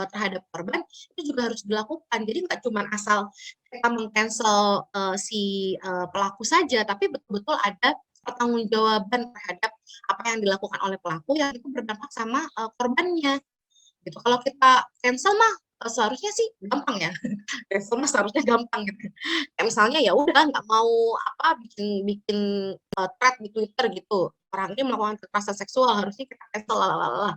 [SPEAKER 2] terhadap korban itu juga harus dilakukan. Jadi nggak cuma asal kita meng-cancel si pelaku saja, tapi betul-betul ada pertanggungjawaban terhadap apa yang dilakukan oleh pelaku yang itu berdampak sama korbannya. Gitu. Kalau kita cancel mah seharusnya sih gampang ya. Cancel mah seharusnya gampang gitu. Kayak misalnya ya udah nggak mau apa bikin bikin thread di Twitter gitu. Orang ini melakukan kekerasan seksual harusnya kita cancel lalala.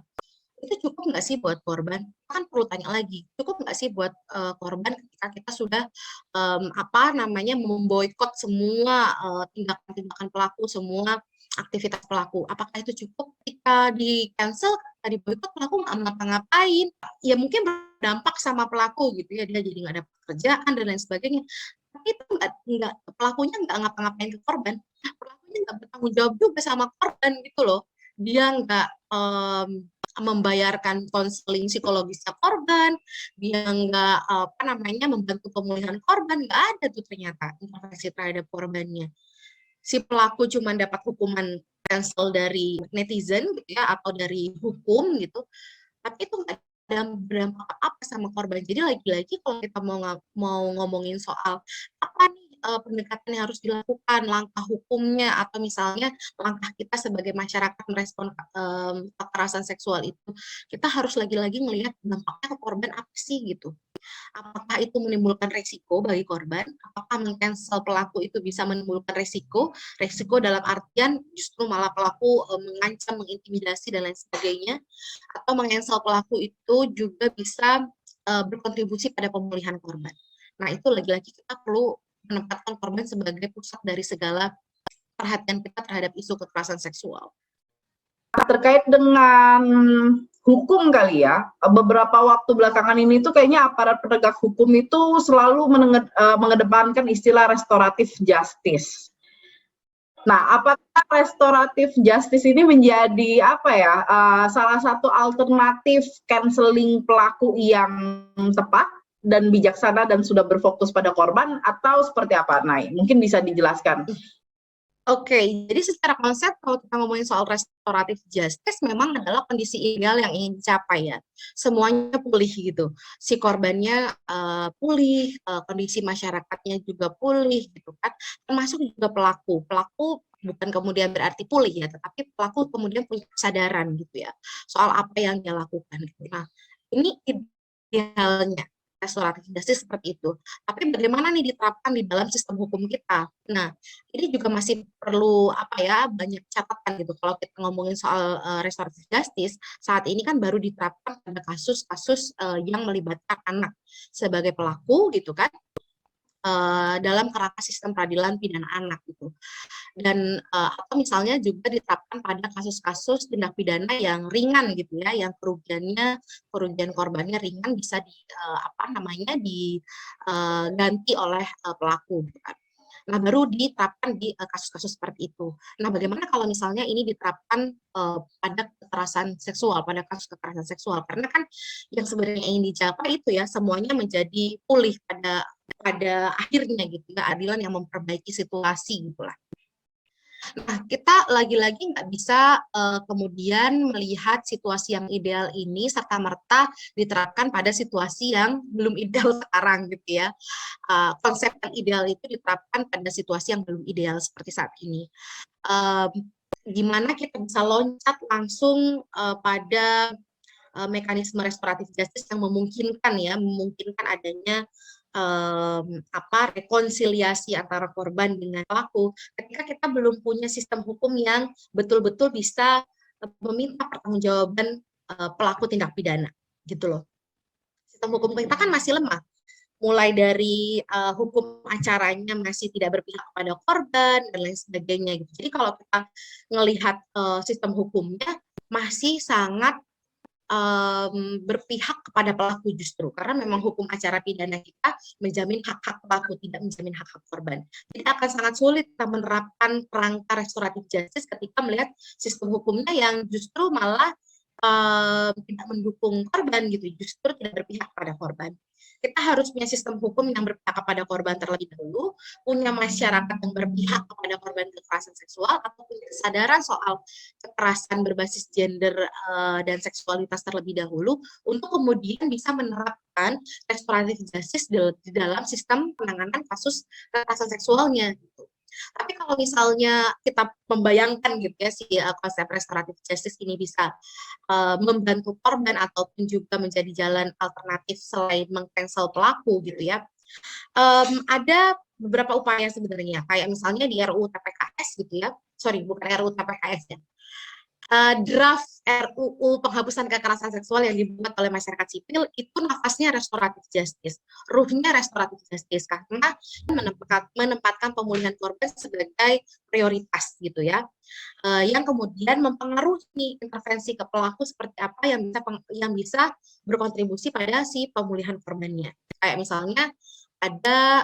[SPEAKER 2] Itu cukup nggak sih buat korban? Kan perlu tanya lagi, cukup nggak sih buat korban ketika kita sudah apa namanya memboikot semua tindakan-tindakan pelaku, semua aktivitas pelaku? Apakah itu cukup? Ketika di cancel, ketika di boikot, pelaku nggak ngapa-ngapain? Ya mungkin berdampak sama pelaku gitu ya, dia jadi nggak ada pekerjaan dan lain sebagainya. Tapi itu nggak pelakunya nggak ngapa-ngapain ke korban, pelakunya nggak bertanggung jawab juga sama korban gitu loh. Dia nggak membayarkan konseling psikologisnya korban, dia nggak apa namanya membantu pemulihan korban, nggak ada tuh ternyata intervensi terhadap korbannya. Si pelaku cuma dapat hukuman cancel dari netizen gitu ya, atau dari hukum gitu, tapi itu nggak ada berdampak apa sama korban. Jadi lagi-lagi kalau kita mau ngomongin soal apa nih pendekatan yang harus dilakukan, langkah hukumnya, atau misalnya langkah kita sebagai masyarakat merespon kekerasan seksual itu, kita harus lagi-lagi melihat dampaknya ke korban apa sih gitu. Apakah itu menimbulkan resiko bagi korban? Apakah meng-cancel pelaku itu bisa menimbulkan resiko? Resiko dalam artian justru malah pelaku mengancam, mengintimidasi, dan lain sebagainya. Atau meng-cancel pelaku itu juga bisa berkontribusi pada pemulihan korban. Nah, itu lagi-lagi kita perlu menempatkan korban sebagai pusat dari segala perhatian kita terhadap isu kekerasan seksual.
[SPEAKER 1] Terkait dengan hukum kali ya, beberapa waktu belakangan ini tuh kayaknya aparat penegak hukum itu selalu mengedepankan istilah restoratif justice. Nah, apakah restoratif justice ini menjadi apa ya, salah satu alternatif canceling pelaku yang tepat dan bijaksana dan sudah berfokus pada korban, atau seperti apa, Nay? Mungkin bisa dijelaskan.
[SPEAKER 2] Oke, jadi secara konsep kalau kita ngomongin soal restoratif justice memang adalah kondisi ideal yang ingin dicapai ya. Semuanya pulih gitu. Si korbannya pulih, kondisi masyarakatnya juga pulih gitu kan. Termasuk juga pelaku. Pelaku bukan kemudian berarti pulih ya, tetapi pelaku kemudian punya kesadaran gitu ya soal apa yang dia lakukan gitu. Nah, ini idealnya restoratif justice seperti itu. Tapi bagaimana nih diterapkan di dalam sistem hukum kita? Nah, ini juga masih perlu apa ya, banyak catatan gitu. Kalau kita ngomongin soal restoratif justice, saat ini kan baru diterapkan pada kasus-kasus yang melibatkan anak sebagai pelaku gitu kan, dalam kerangka sistem peradilan pidana anak gitu. Dan atau misalnya juga diterapkan pada kasus-kasus tindak pidana yang ringan gitu ya, yang kerugian korbannya ringan, bisa apa namanya, diganti oleh pelaku gitu kan. Nah, baru diterapkan di kasus-kasus seperti itu. Nah, bagaimana kalau misalnya ini diterapkan pada kekerasan seksual, pada kasus kekerasan seksual? Karena kan yang sebenarnya ingin dicapai itu ya, semuanya menjadi pulih pada akhirnya gitu ya, keadilan yang memperbaiki situasi gitu lah. Nah, kita lagi-lagi nggak bisa kemudian melihat situasi yang ideal ini serta-merta diterapkan pada situasi yang belum ideal sekarang gitu ya. Konsep yang ideal itu diterapkan pada situasi yang belum ideal seperti saat ini. Gimana kita bisa loncat langsung pada mekanisme restoratif justice yang memungkinkan adanya rekonsiliasi antara korban dengan pelaku ketika kita belum punya sistem hukum yang betul-betul bisa meminta pertanggungjawaban pelaku tindak pidana gitu loh. Sistem hukum kita kan masih lemah, mulai dari hukum acaranya masih tidak berpihak kepada korban dan lain sebagainya gitu. Jadi kalau kita melihat sistem hukumnya masih sangat berpihak kepada pelaku justru karena memang hukum acara pidana kita menjamin hak-hak pelaku, tidak menjamin hak-hak korban. Jadi akan sangat sulit kita menerapkan kerangka restoratif justice ketika melihat sistem hukumnya yang justru malah tidak mendukung korban gitu, justru tidak berpihak pada korban. Kita harus punya sistem hukum yang berpihak kepada korban terlebih dahulu, punya masyarakat yang berpihak kepada korban kekerasan seksual, atau punya kesadaran soal kekerasan berbasis gender dan seksualitas terlebih dahulu, untuk kemudian bisa menerapkan restoratif justice di dalam sistem penanganan kasus kekerasan seksualnya. Gitu. Tapi kalau misalnya kita membayangkan gitu ya si konsep restoratif justice ini bisa membantu korban ataupun juga menjadi jalan alternatif selain meng-cancel pelaku gitu ya. Ada beberapa upaya sebenarnya, kayak misalnya di RUU TPKS gitu ya. Sorry, bukan RUU TPKS ya. Draft RUU penghapusan kekerasan seksual yang dibuat oleh masyarakat sipil itu nafasnya restoratif justice, ruhnya restoratif justice karena menempatkan pemulihan korban sebagai prioritas gitu ya, yang kemudian mempengaruhi intervensi ke pelaku seperti apa yang bisa berkontribusi pada si pemulihan korbannya. Kayak misalnya ada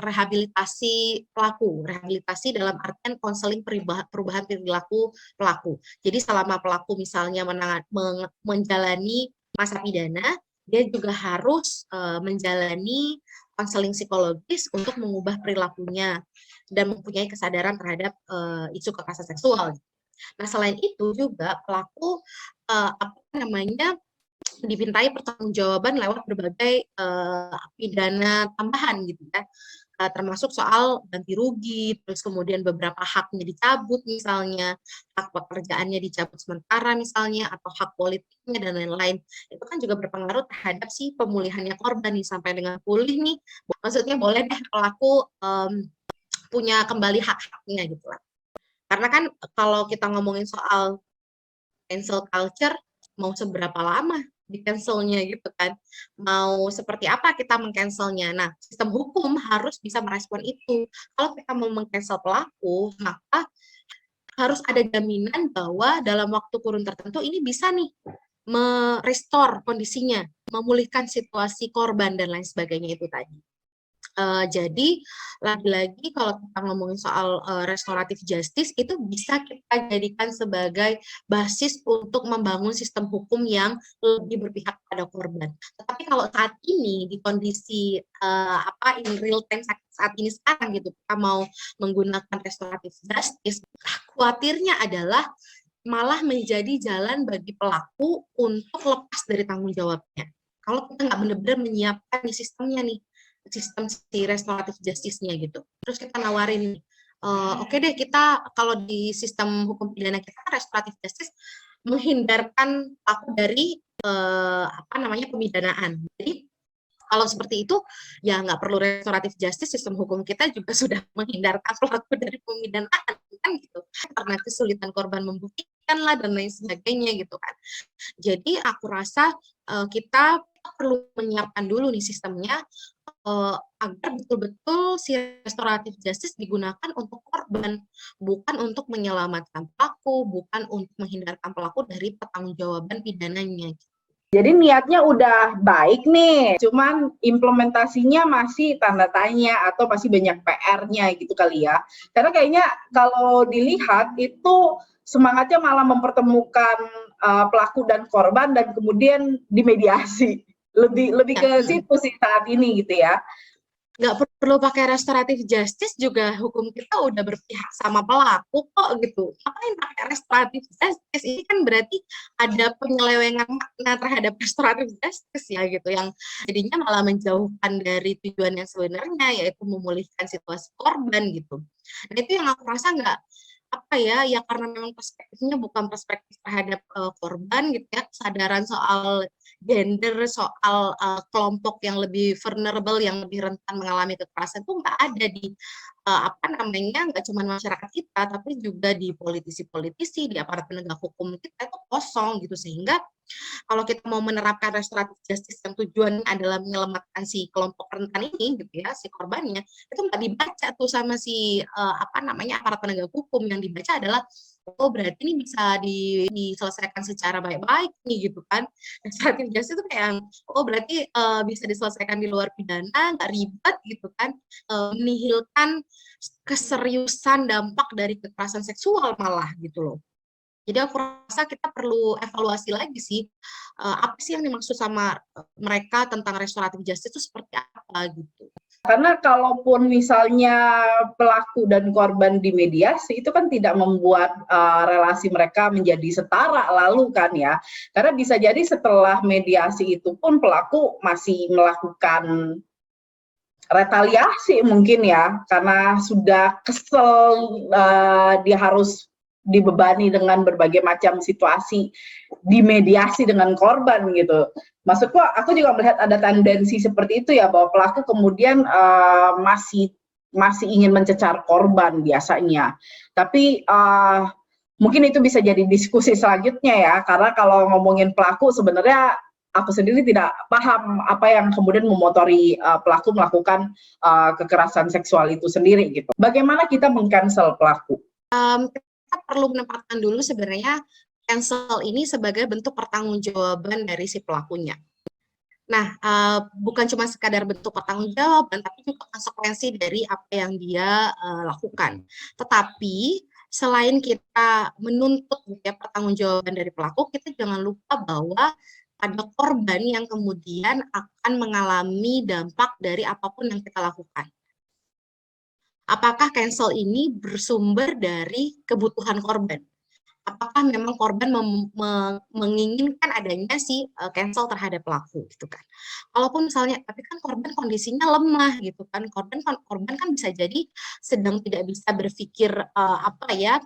[SPEAKER 2] rehabilitasi pelaku, rehabilitasi dalam artian konseling perubahan perilaku pelaku. Jadi selama pelaku misalnya menjalani masa pidana, dia juga harus menjalani konseling psikologis untuk mengubah perilakunya dan mempunyai kesadaran terhadap isu kekerasan seksual. Nah, selain itu juga pelaku dipintai pertanggungjawaban lewat berbagai pidana tambahan gitu ya, termasuk soal ganti rugi, terus kemudian beberapa haknya dicabut misalnya, hak pekerjaannya dicabut sementara misalnya, atau hak politiknya dan lain-lain. Itu kan juga berpengaruh terhadap si pemulihannya korban nih, sampai dengan pulih nih, maksudnya boleh deh pelaku punya kembali hak-haknya gitu lah. Karena kan kalau kita ngomongin soal cancel culture, mau seberapa lama di cancelnya gitu kan, mau seperti apa kita mengcancelnya. Nah, sistem hukum harus bisa merespon itu. Kalau kita mau mengcancel pelaku, maka harus ada jaminan bahwa dalam waktu kurun tertentu ini bisa nih merestore kondisinya, memulihkan situasi korban dan lain sebagainya itu tadi. Jadi lagi-lagi kalau kita ngomongin soal restoratif justice itu bisa kita jadikan sebagai basis untuk membangun sistem hukum yang lebih berpihak pada korban. Tetapi kalau saat ini di kondisi in real time saat ini sekarang gitu, kita mau menggunakan restoratif justice, khawatirnya adalah malah menjadi jalan bagi pelaku untuk lepas dari tanggung jawabnya. Kalau kita nggak benar-benar menyiapkan nih sistemnya nih, sistem si restoratif justice-nya gitu. Terus kita nawarin, oke deh kita kalau di sistem hukum pidana kita restoratif justice menghindarkan pelaku dari pemidanaan. Jadi Kalau seperti itu, ya nggak perlu restoratif justice, sistem hukum kita juga sudah menghindarkan pelaku dari pemidanaan, kan gitu. Karena kesulitan korban membuktikan lah dan lain sebagainya gitu kan. Jadi aku rasa kita perlu menyiapkan dulu nih sistemnya agar betul-betul si restoratif justice digunakan untuk korban, bukan untuk menyelamatkan pelaku, bukan untuk menghindarkan pelaku dari pertanggungjawaban pidananya.
[SPEAKER 1] Jadi niatnya udah baik nih, cuman implementasinya masih tanda tanya atau masih banyak PR-nya gitu kali ya. Karena kayaknya kalau dilihat itu semangatnya malah mempertemukan pelaku dan korban dan kemudian dimediasi. Lebih ke situ sih saat ini gitu ya.
[SPEAKER 2] Nggak perlu pakai restoratif justice juga hukum kita udah berpihak sama pelaku kok gitu. Ngapain pakai restoratif justice? Ini kan berarti ada penyelewengan makna terhadap restoratif justice ya gitu, yang jadinya malah menjauhkan dari tujuan yang sebenarnya, yaitu memulihkan situasi korban gitu. Dan itu yang aku rasa nggak apa ya karena memang perspektifnya bukan perspektif terhadap korban gitu ya, kesadaran soal gender, soal kelompok yang lebih vulnerable, yang lebih rentan mengalami kekerasan itu nggak ada di nggak cuma masyarakat kita, tapi juga di politisi-politisi, di aparat penegak hukum kita itu kosong gitu. Sehingga kalau kita mau menerapkan restoratif justice yang tujuannya adalah menyelamatkan si kelompok rentan ini gitu ya, si korbannya, itu nggak dibaca tuh sama si aparat penegak hukum. Yang dibaca adalah oh berarti ini bisa diselesaikan secara baik-baik nih gitu kan. Restoratif justice itu kayak oh berarti bisa diselesaikan di luar pidana, nggak ribet gitu kan, menihilkan keseriusan dampak dari kekerasan seksual malah gitu loh. Jadi aku rasa kita perlu evaluasi lagi sih, apa sih yang dimaksud sama mereka tentang restoratif justice itu seperti apa gitu.
[SPEAKER 1] Karena kalaupun misalnya pelaku dan korban dimediasi, itu kan tidak membuat relasi mereka menjadi setara lalu kan ya. Karena bisa jadi setelah mediasi itu pun pelaku masih melakukan retaliasi mungkin ya, karena sudah kesel dia harus dibebani dengan berbagai macam situasi dimediasi dengan korban gitu. Maksudku aku juga melihat ada tendensi seperti itu ya, bahwa pelaku kemudian masih ingin mencecar korban biasanya. Tapi mungkin itu bisa jadi diskusi selanjutnya ya, karena kalau ngomongin pelaku sebenarnya aku sendiri tidak paham apa yang kemudian memotori pelaku melakukan kekerasan seksual itu sendiri gitu. Bagaimana kita meng-cancel pelaku?
[SPEAKER 2] Kita perlu menempatkan dulu sebenarnya cancel ini sebagai bentuk pertanggungjawaban dari si pelakunya. Nah, bukan cuma sekadar bentuk pertanggungjawaban, tapi juga konsekuensi dari apa yang dia lakukan. Tetapi selain kita menuntut ya pertanggungjawaban dari pelaku, kita jangan lupa bahwa ada korban yang kemudian akan mengalami dampak dari apapun yang kita lakukan. Apakah cancel ini bersumber dari kebutuhan korban? Apakah memang korban menginginkan adanya si cancel terhadap pelaku gitu kan? Kalaupun misalnya, tapi kan korban kondisinya lemah gitu kan, korban kan bisa jadi sedang tidak bisa berpikir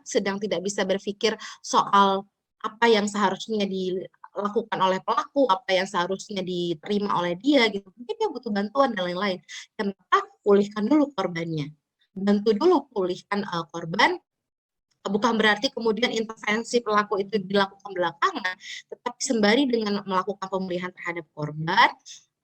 [SPEAKER 2] sedang tidak bisa berpikir soal apa yang seharusnya dilakukan oleh pelaku, apa yang seharusnya diterima oleh dia gitu. Mungkin dia butuh bantuan dan lain-lain. Kenapa? Pulihkan dulu korbannya. Bantu dulu pulihkan korban, bukan berarti kemudian intervensi pelaku itu dilakukan belakangan, tetapi sembari dengan melakukan pemulihan terhadap korban,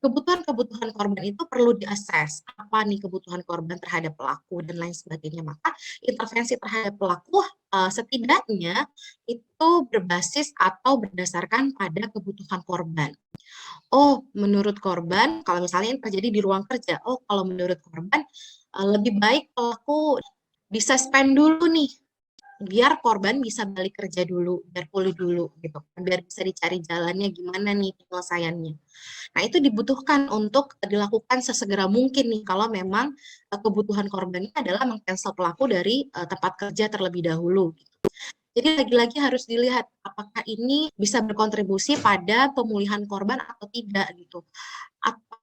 [SPEAKER 2] kebutuhan-kebutuhan korban itu perlu diakses. Apa nih kebutuhan korban terhadap pelaku dan lain sebagainya. Maka intervensi terhadap pelaku setidaknya itu berbasis atau berdasarkan pada kebutuhan korban. Oh, menurut korban, kalau misalnya yang terjadi di ruang kerja, oh kalau menurut korban lebih baik pelaku bisa spend dulu nih, biar korban bisa balik kerja dulu, biar pulih dulu gitu, biar bisa dicari jalannya gimana nih penyelesaiannya. Nah itu dibutuhkan untuk dilakukan sesegera mungkin nih kalau memang kebutuhan korbannya adalah meng-cancel pelaku dari tempat kerja terlebih dahulu. Jadi lagi-lagi harus dilihat apakah ini bisa berkontribusi pada pemulihan korban atau tidak gitu. Apakah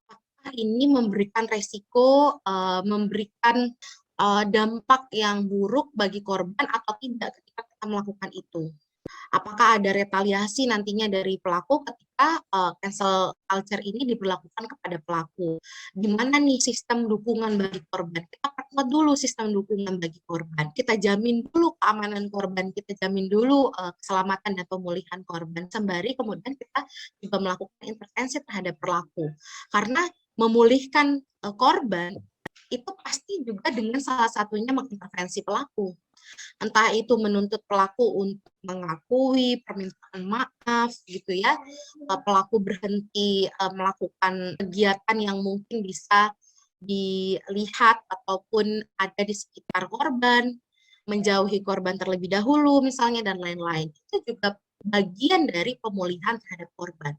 [SPEAKER 2] ini memberikan resiko, memberikan dampak yang buruk bagi korban atau tidak ketika kita melakukan itu. Apakah ada retaliasi nantinya dari pelaku ketika kita cancel culture ini diberlakukan kepada pelaku. Gimana nih sistem dukungan bagi korban? Kita perkuat dulu sistem dukungan bagi korban. Kita jamin dulu keamanan korban, kita jamin dulu keselamatan dan pemulihan korban. Sembari kemudian kita juga melakukan intervensi terhadap pelaku. Karena memulihkan korban itu pasti juga dengan salah satunya mengintervensi pelaku. Entah itu menuntut pelaku untuk mengakui permintaan maaf gitu ya, pelaku berhenti melakukan kegiatan yang mungkin bisa dilihat ataupun ada di sekitar korban, menjauhi korban terlebih dahulu misalnya dan lain-lain. Itu juga bagian dari pemulihan terhadap korban.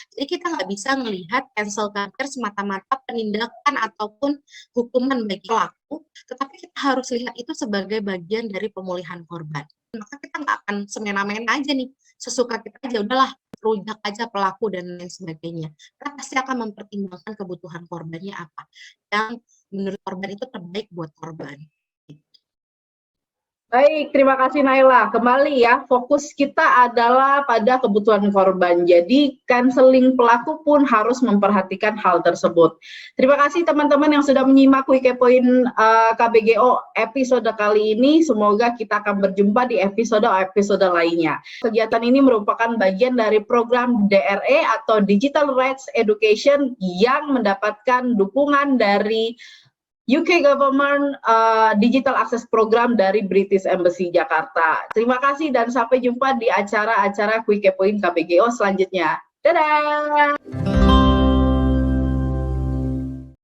[SPEAKER 2] Jadi kita nggak bisa melihat cancel culture semata-mata penindakan ataupun hukuman bagi pelaku, tetapi kita harus lihat itu sebagai bagian dari pemulihan korban. Maka kita nggak akan semena-mena aja nih, sesuka kita aja, udahlah rujak aja pelaku dan lain sebagainya. Kita pasti akan mempertimbangkan kebutuhan korbannya apa, yang menurut korban itu terbaik buat korban.
[SPEAKER 1] Baik, terima kasih Naila. Kembali ya, fokus kita adalah pada kebutuhan korban. Jadi, canceling pelaku pun harus memperhatikan hal tersebut. Terima kasih teman-teman yang sudah menyimak Wikepoin KBGO episode kali ini. Semoga kita akan berjumpa di episode lainnya. Kegiatan ini merupakan bagian dari program DRE atau Digital Rights Education yang mendapatkan dukungan dari UK Government Digital Access Program dari British Embassy Jakarta. Terima kasih dan sampai jumpa di acara-acara Wikepoin KBGO selanjutnya. Dadah!